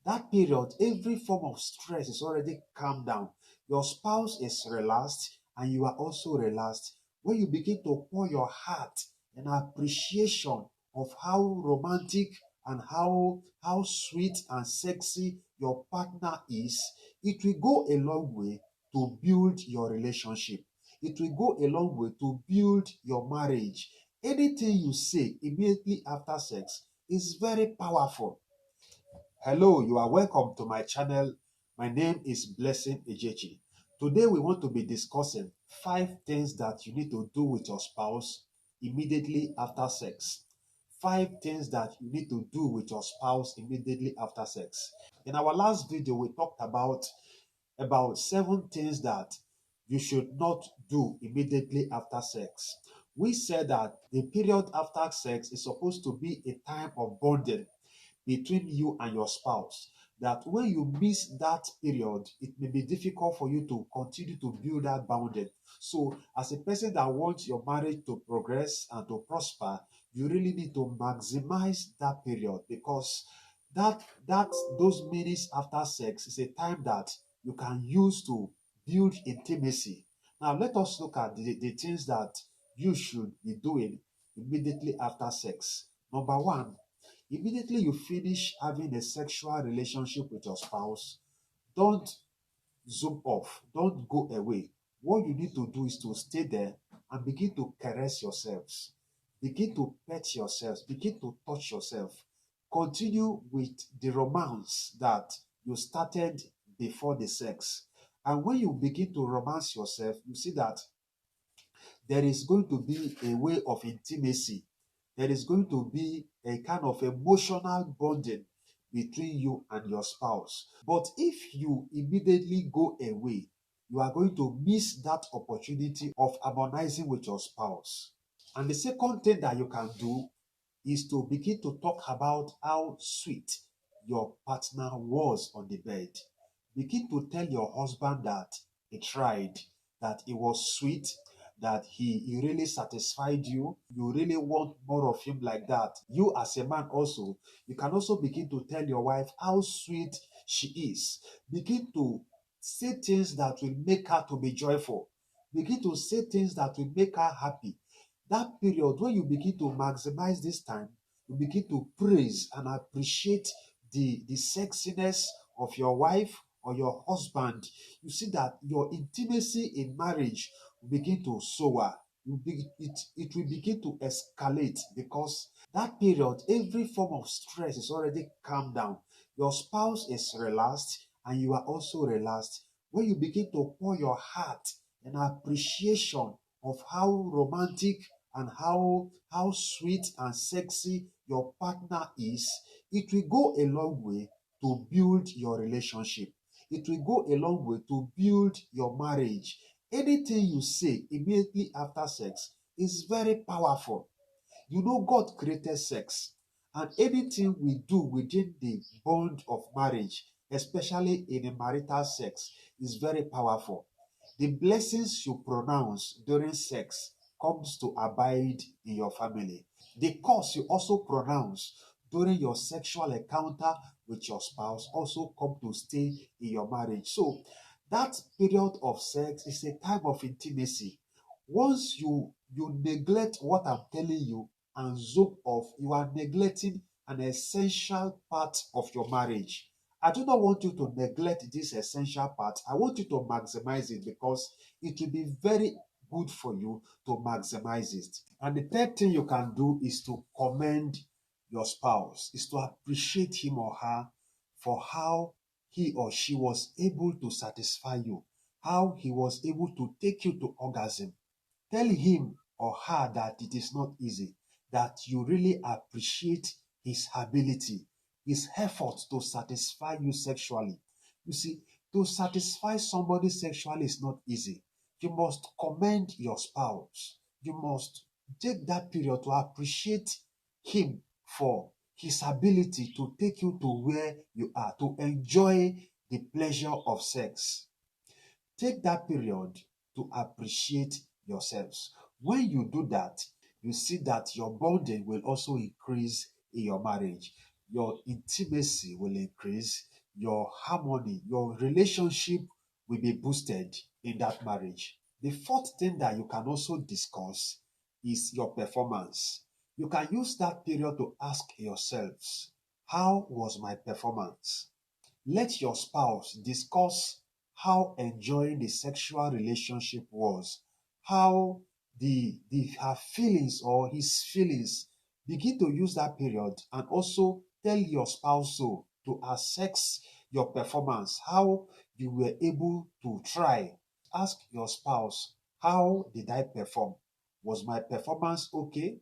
That period, every form of stress is already calmed down. Your spouse is relaxed and you are also relaxed. When you begin to pour your heart and appreciation of how romantic and how sweet and sexy your partner is, it will go a long way to build your relationship. It will go a long way to build your marriage. Anything you say immediately after sex is very powerful. Hello, you are welcome to my channel. My name is Blessing Ejechi. Today we want to be discussing 5 things that you need to do with your spouse immediately after sex. 5 things that you need to do with your spouse immediately after sex. In our last video, we talked about 7 things that you should not do immediately after sex. We said that the period after sex is supposed to be a time of bonding between you and your spouse. That when you miss that period, it may be difficult for you to continue to build that boundary. So, as a person that wants your marriage to progress and to prosper, you really need to maximize that period, because that those minutes after sex is a time that you can use to build intimacy. Now, let us look at the things that you should be doing immediately after sex. Number one, immediately you finish having a sexual relationship with your spouse, don't zoom off, don't go away. What you need to do is to stay there and begin to caress yourselves, begin to pet yourselves, begin to touch yourself. Continue with the romance that you started before the sex. And when you begin to romance yourself, you see that there is going to be a way of intimacy. There is going to be a kind of emotional bonding between you and your spouse. But if you immediately go away, you are going to miss that opportunity of harmonizing with your spouse. And the second thing that you can do is to begin to talk about how sweet your partner was on the bed. Begin to tell your husband that he tried, that it was sweet, that he really satisfied you. You really want more of him like that. You, as a man, also, you can also begin to tell your wife how sweet she is. Begin to say things that will make her to be joyful. Begin to say things that will make her happy. That period, when you begin to maximize this time, you begin to praise and appreciate the sexiness of your wife or your husband. You see that your intimacy in marriage will begin to soar. It will begin to escalate, because that period, every form of stress is already calmed down. Your spouse is relaxed and you are also relaxed. When you begin to pour your heart and appreciation of how romantic and how sweet and sexy your partner is, it will go a long way to build your relationship. It will go a long way to build your marriage. Anything you say immediately after sex is very powerful. You know, God created sex, and anything we do within the bond of marriage, especially in a marital sex, is very powerful. The blessings you pronounce during sex comes to abide in your family. The curse you also pronounce during your sexual encounter with your spouse also come to stay in your marriage. So that period of sex is a time of intimacy. Once you neglect what I'm telling you and zoom off, you are neglecting an essential part of your marriage. I do not want you to neglect this essential part. I want you to maximize it, because it will be very good for you to maximize it. And the third thing you can do is to commend your spouse, is to appreciate him or her for how he or she was able to satisfy you, how he was able to take you to orgasm. Tell him or her that it is not easy, that you really appreciate his ability, his effort to satisfy you sexually. You see, to satisfy somebody sexually is not easy. You must commend your spouse. You must take that period to appreciate him for his ability to take you to where you are, to enjoy the pleasure of sex. Take that period to appreciate yourselves. When you do that, you see that your bonding will also increase in your marriage. Your intimacy will increase. your harmony, your relationship will be boosted in that marriage. The fourth thing that you can also discuss is your performance. You can use that period to ask yourselves, how was my performance? Let your spouse discuss how enjoying the sexual relationship was, how her feelings or his feelings. Begin to use that period and also tell your spouse so to assess your performance, how you were able to try. Ask your spouse, how did I perform? Was my performance okay?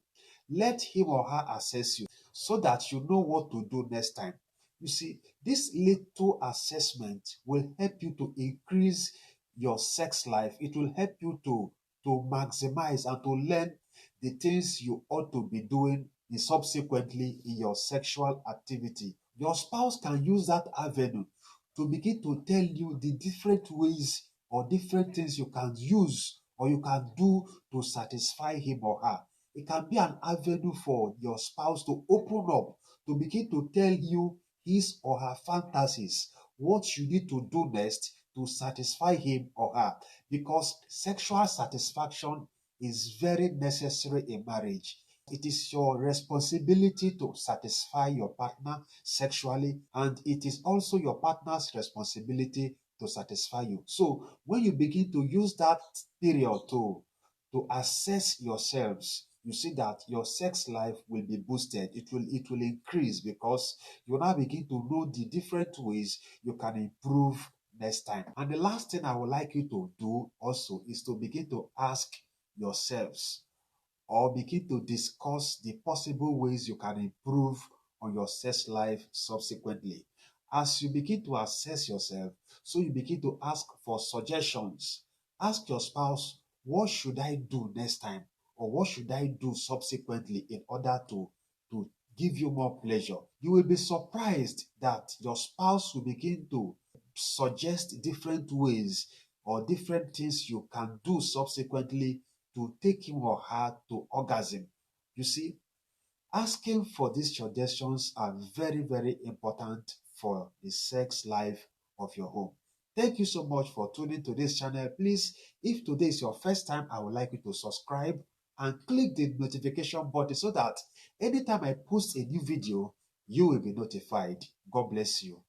Let him or her assess you so that you know what to do next time. You see, this little assessment will help you to increase your sex life. It will help you to maximize and to learn the things you ought to be doing subsequently in your sexual activity. Your spouse can use that avenue to begin to tell you the different ways or different things you can use or you can do to satisfy him or her. It can be an avenue for your spouse to open up, to begin to tell you his or her fantasies, what you need to do next to satisfy him or her. Because sexual satisfaction is very necessary in marriage. It is your responsibility to satisfy your partner sexually, and it is also your partner's responsibility to satisfy you. So when you begin to use that period to assess yourselves, you see that your sex life will be boosted. It will increase because you now begin to know the different ways you can improve next time. And the last thing I would like you to do also is to begin to ask yourselves or begin to discuss the possible ways you can improve on your sex life subsequently. As you begin to assess yourself, so you begin to ask for suggestions. Ask your spouse, what should I do next time? Or what should I do subsequently in order to give you more pleasure? You will be surprised that your spouse will begin to suggest different ways or different things you can do subsequently to take him or her to orgasm. You see, asking for these suggestions are very, very important for the sex life of your home. Thank you so much for tuning to this channel. Please, if today is your first time, I would like you to subscribe and click the notification button so that anytime I post a new video, you will be notified. God bless you.